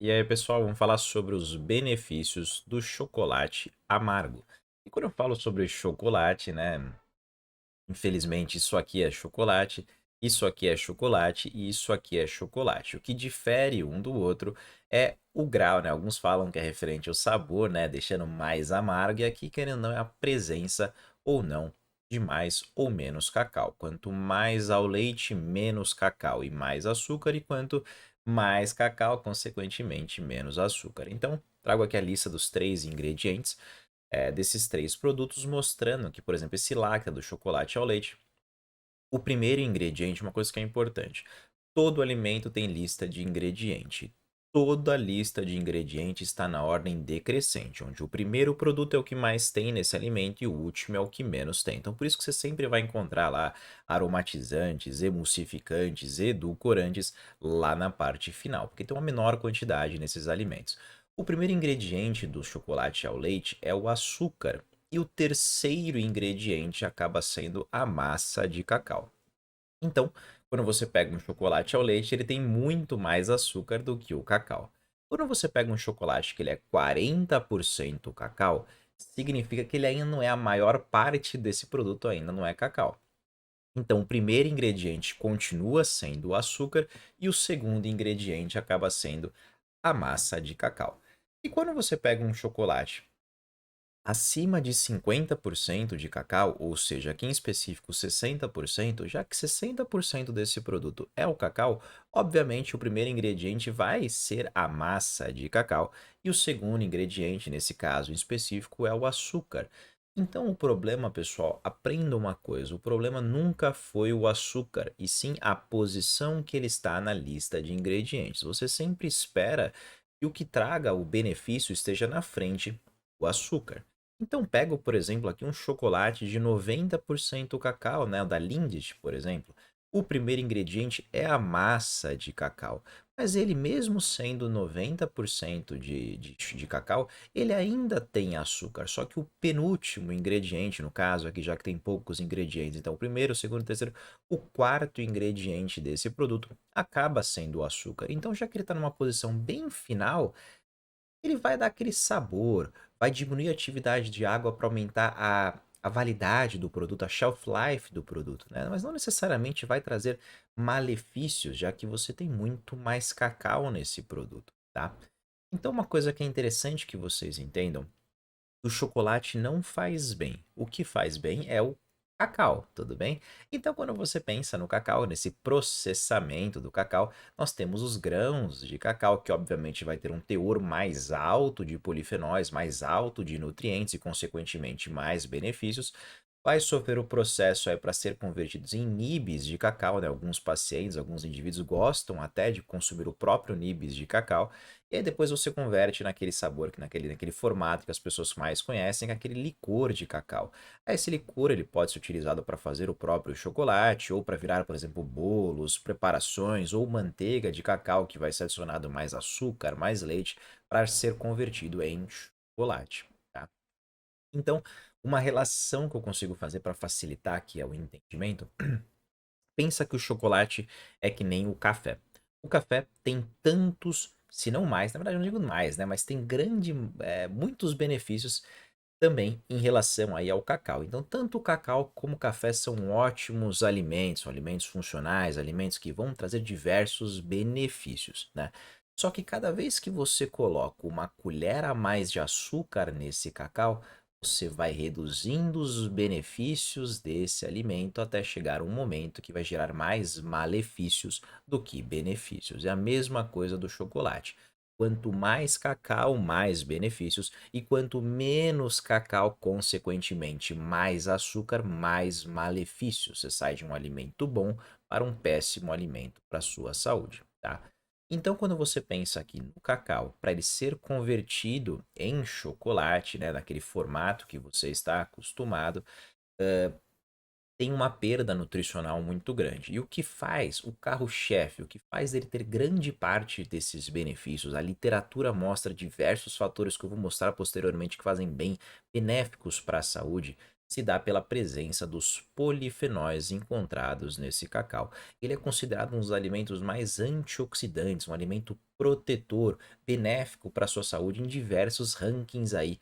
E aí, pessoal, vamos falar sobre os benefícios do chocolate amargo. E quando eu falo sobre chocolate, né? Infelizmente, isso aqui é chocolate, isso aqui é chocolate e isso aqui é chocolate. O que difere um do outro é o grau, né? Alguns falam que é referente ao sabor, né? Deixando mais amargo, e aqui, querendo ou não, é a presença ou não de mais ou menos cacau. Quanto mais ao leite, menos cacau e mais açúcar, e quanto mais cacau, consequentemente, menos açúcar. Então, trago aqui a lista dos três ingredientes desses três produtos, mostrando que, por exemplo, esse lacta do chocolate ao leite, o primeiro ingrediente, uma coisa que é importante, todo alimento tem lista de ingrediente. Toda lista de ingredientes está na ordem decrescente, onde o primeiro produto é o que mais tem nesse alimento e o último é o que menos tem. Então, por isso que você sempre vai encontrar lá aromatizantes, emulsificantes, edulcorantes lá na parte final, porque tem uma menor quantidade nesses alimentos. O primeiro ingrediente do chocolate ao leite é o açúcar, e o terceiro ingrediente acaba sendo a massa de cacau. Então, quando você pega um chocolate ao leite, ele tem muito mais açúcar do que o cacau. Quando você pega um chocolate que ele é 40% cacau, significa que ele ainda não é a maior parte desse produto, ainda não é cacau. Então, o primeiro ingrediente continua sendo o açúcar e o segundo ingrediente acaba sendo a massa de cacau. E quando você pega um chocolate acima de 50% de cacau, ou seja, aqui em específico 60%, já que 60% desse produto é o cacau, obviamente o primeiro ingrediente vai ser a massa de cacau e o segundo ingrediente, nesse caso em específico, é o açúcar. Então o problema, pessoal, aprenda uma coisa, o problema nunca foi o açúcar, e sim a posição que ele está na lista de ingredientes. Você sempre espera que o que traga o benefício esteja na frente, o açúcar. Então pego, por exemplo, aqui um chocolate de 90% cacau, né, o da Lindt, por exemplo. O primeiro ingrediente é a massa de cacau, mas ele mesmo sendo 90% de cacau, ele ainda tem açúcar, só que o penúltimo ingrediente, no caso aqui, já que tem poucos ingredientes, então o primeiro, o segundo, o terceiro, o quarto ingrediente desse produto acaba sendo o açúcar. Então, já que ele está numa posição bem final, ele vai dar aquele sabor, vai diminuir a atividade de água para aumentar a validade do produto, a shelf life do produto, né? Mas não necessariamente vai trazer malefícios, já que você tem muito mais cacau nesse produto, tá? Então, uma coisa que é interessante que vocês entendam, o chocolate não faz bem. O que faz bem é o cacau, tudo bem? Então, quando você pensa no cacau, nesse processamento do cacau, nós temos os grãos de cacau, que obviamente vai ter um teor mais alto de polifenóis, mais alto de nutrientes e, consequentemente, mais benefícios. Vai sofrer o processo aí para ser convertidos em nibs de cacau, né? Alguns pacientes, alguns indivíduos gostam até de consumir o próprio nibs de cacau, e aí depois você converte naquele sabor, naquele formato que as pessoas mais conhecem, que é aquele licor de cacau. Aí esse licor ele pode ser utilizado para fazer o próprio chocolate, ou para virar, por exemplo, bolos, preparações, ou manteiga de cacau, que vai ser adicionado mais açúcar, mais leite, para ser convertido em chocolate, tá? Então, uma relação que eu consigo fazer para facilitar aqui o entendimento, pensa que o chocolate é que nem o café. O café tem tantos, se não mais, na verdade eu não digo mais, né? Mas tem muitos benefícios também em relação aí ao cacau. Então, tanto o cacau como o café são ótimos alimentos, são alimentos funcionais, alimentos que vão trazer diversos benefícios, né? Só que cada vez que você coloca uma colher a mais de açúcar nesse cacau, você vai reduzindo os benefícios desse alimento até chegar um momento que vai gerar mais malefícios do que benefícios. É a mesma coisa do chocolate. Quanto mais cacau, mais benefícios, e quanto menos cacau, consequentemente, mais açúcar, mais malefícios. Você sai de um alimento bom para um péssimo alimento para a sua saúde, tá? Então, quando você pensa aqui no cacau, para ele ser convertido em chocolate, né, naquele formato que você está acostumado, tem uma perda nutricional muito grande. E o que faz o carro-chefe, o que faz ele ter grande parte desses benefícios, a literatura mostra diversos fatores que eu vou mostrar posteriormente que fazem bem, benéficos para a saúde, se dá pela presença dos polifenóis encontrados nesse cacau. Ele é considerado um dos alimentos mais antioxidantes, um alimento protetor, benéfico para a sua saúde em diversos rankings aí,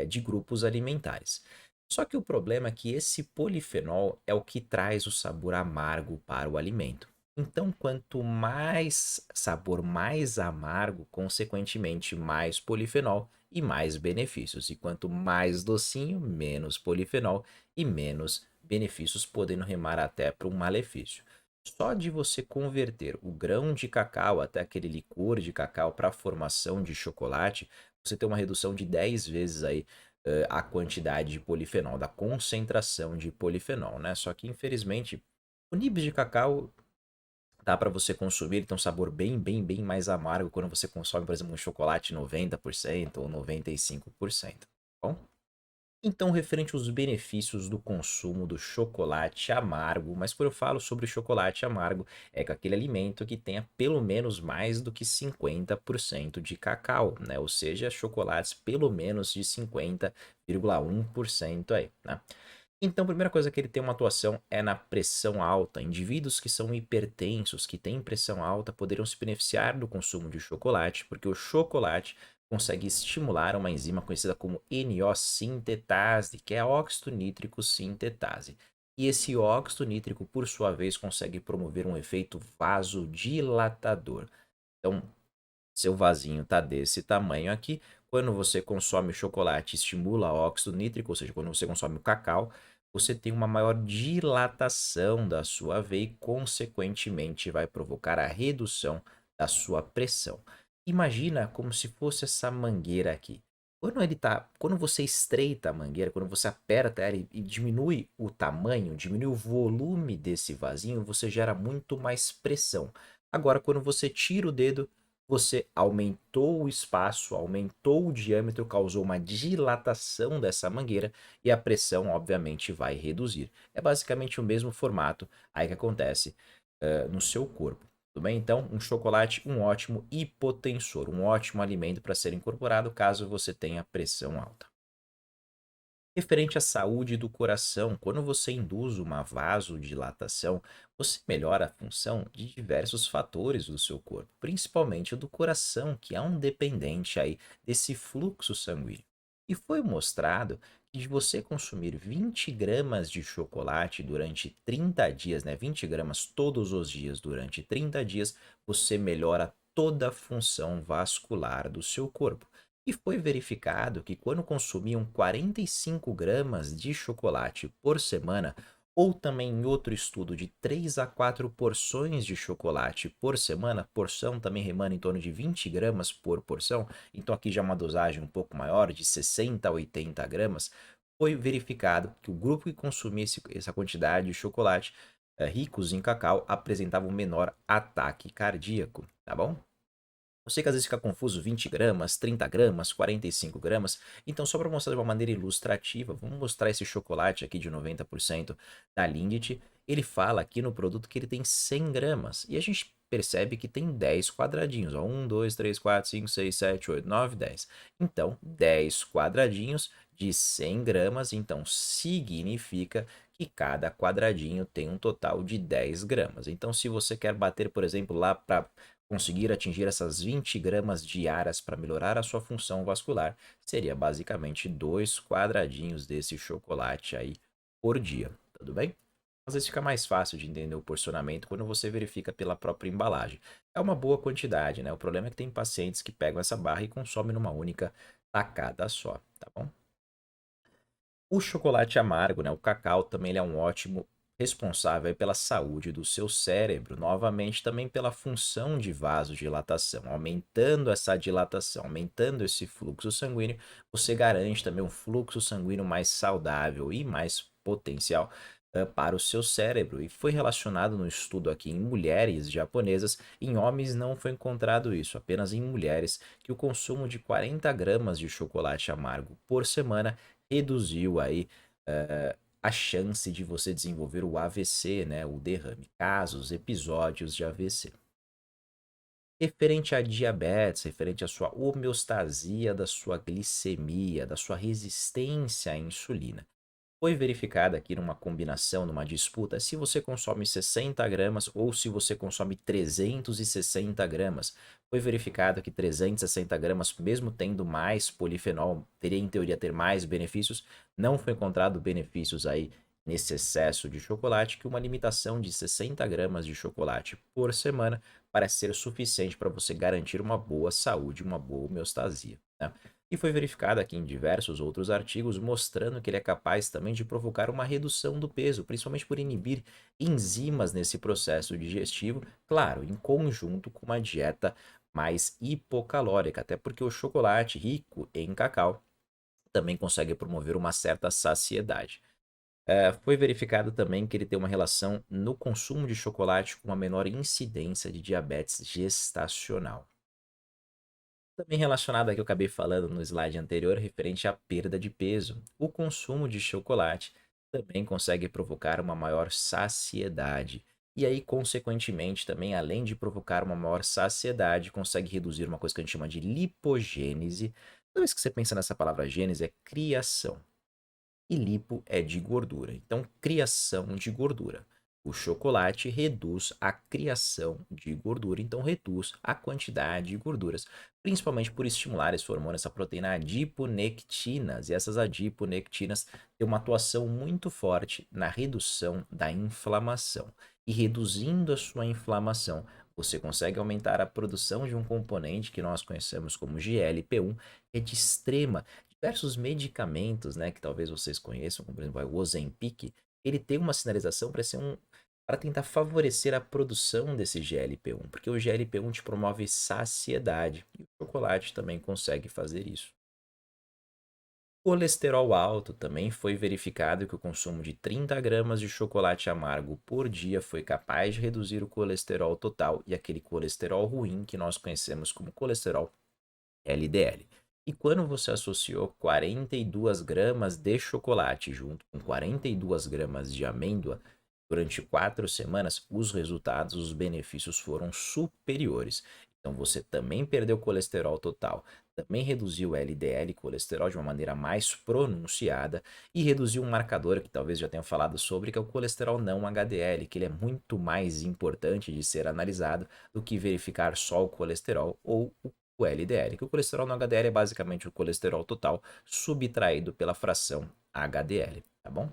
de grupos alimentares. Só que o problema é que esse polifenol é o que traz o sabor amargo para o alimento. Então, quanto mais sabor mais amargo, consequentemente mais polifenol e mais benefícios. E quanto mais docinho, menos polifenol e menos benefícios, podendo remar até para um malefício. Só de você converter o grão de cacau até aquele licor de cacau para a formação de chocolate, você tem uma redução de 10 vezes aí a quantidade de polifenol, da concentração de polifenol, né? Só que infelizmente o nibs de cacau dá para você consumir, ele tem um sabor bem mais amargo quando você consome, por exemplo, um chocolate 90% ou 95%, tá bom? Então, referente aos benefícios do consumo do chocolate amargo, mas quando eu falo sobre chocolate amargo, é com aquele alimento que tenha pelo menos mais do que 50% de cacau, né? Ou seja, chocolates pelo menos de 50,1% aí, né? Então, a primeira coisa que ele tem uma atuação é na pressão alta. Indivíduos que são hipertensos, que têm pressão alta, poderiam se beneficiar do consumo de chocolate, porque o chocolate consegue estimular uma enzima conhecida como NO-sintetase, que é a óxido nítrico sintetase. E esse óxido nítrico, por sua vez, consegue promover um efeito vasodilatador. Então, seu vasinho tá desse tamanho aqui. Quando você consome chocolate, estimula óxido nítrico, ou seja, quando você consome o cacau, você tem uma maior dilatação da sua veia e, consequentemente, vai provocar a redução da sua pressão. Imagina como se fosse essa mangueira aqui. Quando você estreita a mangueira, quando você aperta ela e diminui o tamanho, diminui o volume desse vasinho, você gera muito mais pressão. Agora, quando você tira o dedo, você aumentou o espaço, aumentou o diâmetro, causou uma dilatação dessa mangueira e a pressão, obviamente, vai reduzir. É basicamente o mesmo formato aí que acontece no seu corpo. Tudo bem? Então, um chocolate, um ótimo hipotensor, um ótimo alimento para ser incorporado caso você tenha pressão alta. Referente à saúde do coração, quando você induz uma vasodilatação, você melhora a função de diversos fatores do seu corpo, principalmente o do coração, que é um dependente aí desse fluxo sanguíneo. E foi mostrado que de você consumir 20 gramas de chocolate durante 30 dias, né, 20 gramas todos os dias durante 30 dias, você melhora toda a função vascular do seu corpo. E foi verificado que quando consumiam 45 gramas de chocolate por semana, ou também em outro estudo de 3 a 4 porções de chocolate por semana, porção também remando em torno de 20 gramas por porção, então aqui já é uma dosagem um pouco maior, de 60 a 80 gramas, foi verificado que o grupo que consumia essa quantidade de chocolate ricos em cacau apresentava um menor ataque cardíaco, tá bom? Eu sei que às vezes fica confuso 20 gramas, 30 gramas, 45 gramas. Então, só para mostrar de uma maneira ilustrativa, vamos mostrar esse chocolate aqui de 90% da Lindt. Ele fala aqui no produto que ele tem 100 gramas. E a gente percebe que tem 10 quadradinhos. Ó, 1, 2, 3, 4, 5, 6, 7, 8, 9, 10. Então, 10 quadradinhos de 100 gramas. Então, significa que cada quadradinho tem um total de 10 gramas. Então, se você quer bater, por exemplo, lá para conseguir atingir essas 20 gramas diárias para melhorar a sua função vascular, seria basicamente 2 quadradinhos desse chocolate aí por dia, tudo bem? Às vezes fica mais fácil de entender o porcionamento quando você verifica pela própria embalagem. É uma boa quantidade, né? O problema é que tem pacientes que pegam essa barra e consomem numa única tacada só, tá bom? O chocolate amargo, né, o cacau, também ele é um ótimo responsável aí pela saúde do seu cérebro, novamente também pela função de vasodilatação. Aumentando essa dilatação, aumentando esse fluxo sanguíneo, você garante também um fluxo sanguíneo mais saudável e mais potencial para o seu cérebro. E foi relacionado no estudo aqui em mulheres japonesas, em homens não foi encontrado isso, apenas em mulheres, que o consumo de 40 gramas de chocolate amargo por semana reduziu aí a chance de você desenvolver o AVC, né, o derrame, casos, episódios de AVC. Referente a diabetes, referente à sua homeostasia da sua glicemia, da sua resistência à insulina. Foi verificado aqui numa combinação, numa disputa, se você consome 60 gramas ou se você consome 360 gramas. Foi verificado que 360 gramas, mesmo tendo mais polifenol, teria em teoria ter mais benefícios. Não foi encontrado benefícios aí nesse excesso de chocolate, que uma limitação de 60 gramas de chocolate por semana parece ser suficiente para você garantir uma boa saúde, uma boa homeostasia, né? E foi verificado aqui em diversos outros artigos mostrando que ele é capaz também de provocar uma redução do peso, principalmente por inibir enzimas nesse processo digestivo, claro, em conjunto com uma dieta mais hipocalórica, até porque o chocolate rico em cacau também consegue promover uma certa saciedade. Foi verificado também que ele tem uma relação no consumo de chocolate com uma menor incidência de diabetes gestacional. Também relacionado ao que eu acabei falando no slide anterior, referente à perda de peso, o consumo de chocolate também consegue provocar uma maior saciedade. E aí, consequentemente, também, além de provocar uma maior saciedade, consegue reduzir uma coisa que a gente chama de lipogênese. Toda vez que você pensa nessa palavra gênese, é criação. E lipo é de gordura. Então, criação de gordura. O chocolate reduz a criação de gordura, então reduz a quantidade de gorduras, principalmente por estimular esse hormônio, essa proteína adiponectinas. E essas adiponectinas têm uma atuação muito forte na redução da inflamação. E reduzindo a sua inflamação, você consegue aumentar a produção de um componente que nós conhecemos como GLP-1, que é de extrema diversos medicamentos, né, que talvez vocês conheçam, como por exemplo o Ozempic, ele tem uma sinalização para ser para tentar favorecer a produção desse GLP-1, porque o GLP-1 te promove saciedade e o chocolate também consegue fazer isso. Colesterol alto também foi verificado que o consumo de 30 gramas de chocolate amargo por dia foi capaz de reduzir o colesterol total e aquele colesterol ruim que nós conhecemos como colesterol LDL. E quando você associou 42 gramas de chocolate junto com 42 gramas de amêndoa durante 4 semanas, os resultados, os benefícios foram superiores. Então você também perdeu colesterol total, também reduziu o LDL, colesterol, de uma maneira mais pronunciada e reduziu um marcador que talvez já tenha falado sobre, que é o colesterol não HDL, que ele é muito mais importante de ser analisado do que verificar só o colesterol ou o LDL, que o colesterol no HDL é basicamente o colesterol total subtraído pela fração HDL, tá bom?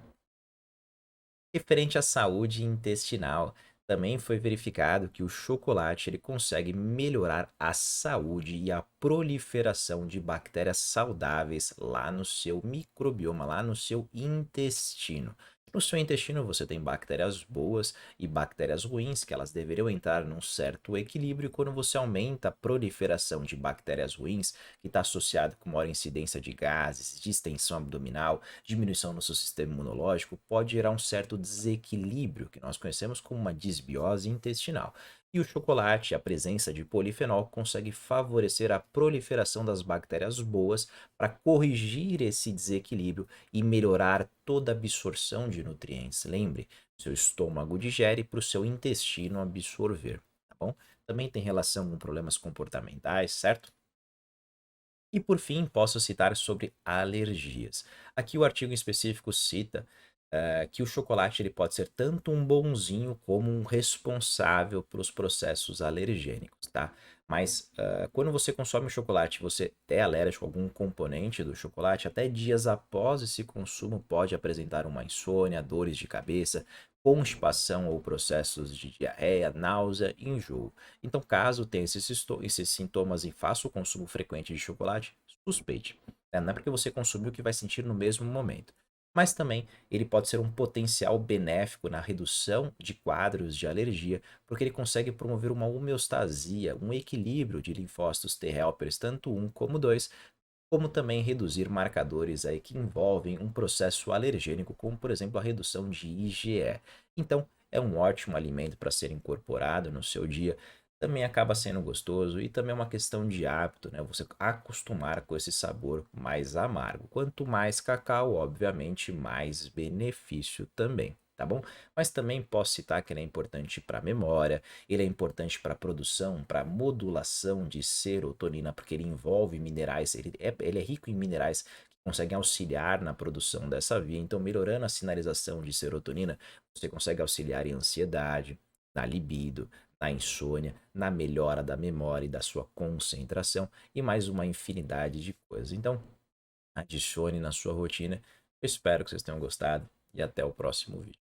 Referente à saúde intestinal, também foi verificado que o chocolate ele consegue melhorar a saúde e a proliferação de bactérias saudáveis lá no seu microbioma, lá no seu intestino. No seu intestino você tem bactérias boas e bactérias ruins, que elas deveriam entrar num certo equilíbrio. Quando você aumenta a proliferação de bactérias ruins, que está associado com maior incidência de gases, distensão abdominal, diminuição no seu sistema imunológico, pode gerar um certo desequilíbrio, que nós conhecemos como uma disbiose intestinal. E o chocolate, a presença de polifenol, consegue favorecer a proliferação das bactérias boas para corrigir esse desequilíbrio e melhorar toda a absorção de nutrientes. Lembre, seu estômago digere para o seu intestino absorver, tá bom? Também tem relação com problemas comportamentais, certo? E por fim, posso citar sobre alergias. Aqui o artigo em específico cita que o chocolate ele pode ser tanto um bonzinho como um responsável para os processos alergênicos, tá? Mas quando você consome o chocolate, você é alérgico a algum componente do chocolate, até dias após esse consumo pode apresentar uma insônia, dores de cabeça, constipação ou processos de diarreia, náusea e enjoo. Então, caso tenha esses sintomas e faça o consumo frequente de chocolate, suspeite, né? Não é porque você consumiu que vai sentir no mesmo momento. Mas também ele pode ser um potencial benéfico na redução de quadros de alergia, porque ele consegue promover uma homeostasia, um equilíbrio de linfócitos T helpers, tanto um como 2, como também reduzir marcadores aí que envolvem um processo alergênico, como por exemplo a redução de IgE. Então, é um ótimo alimento para ser incorporado no seu dia. Também acaba sendo gostoso e também é uma questão de hábito, né? Você acostumar com esse sabor mais amargo. Quanto mais cacau, obviamente, mais benefício também, tá bom? Mas também posso citar que ele é importante para a memória, ele é importante para a produção, para a modulação de serotonina, porque ele envolve minerais, ele é rico em minerais que conseguem auxiliar na produção dessa via. Então, melhorando a sinalização de serotonina, você consegue auxiliar em ansiedade, na libido, na insônia, na melhora da memória e da sua concentração e mais uma infinidade de coisas. Então, adicione na sua rotina. Eu espero que vocês tenham gostado e até o próximo vídeo.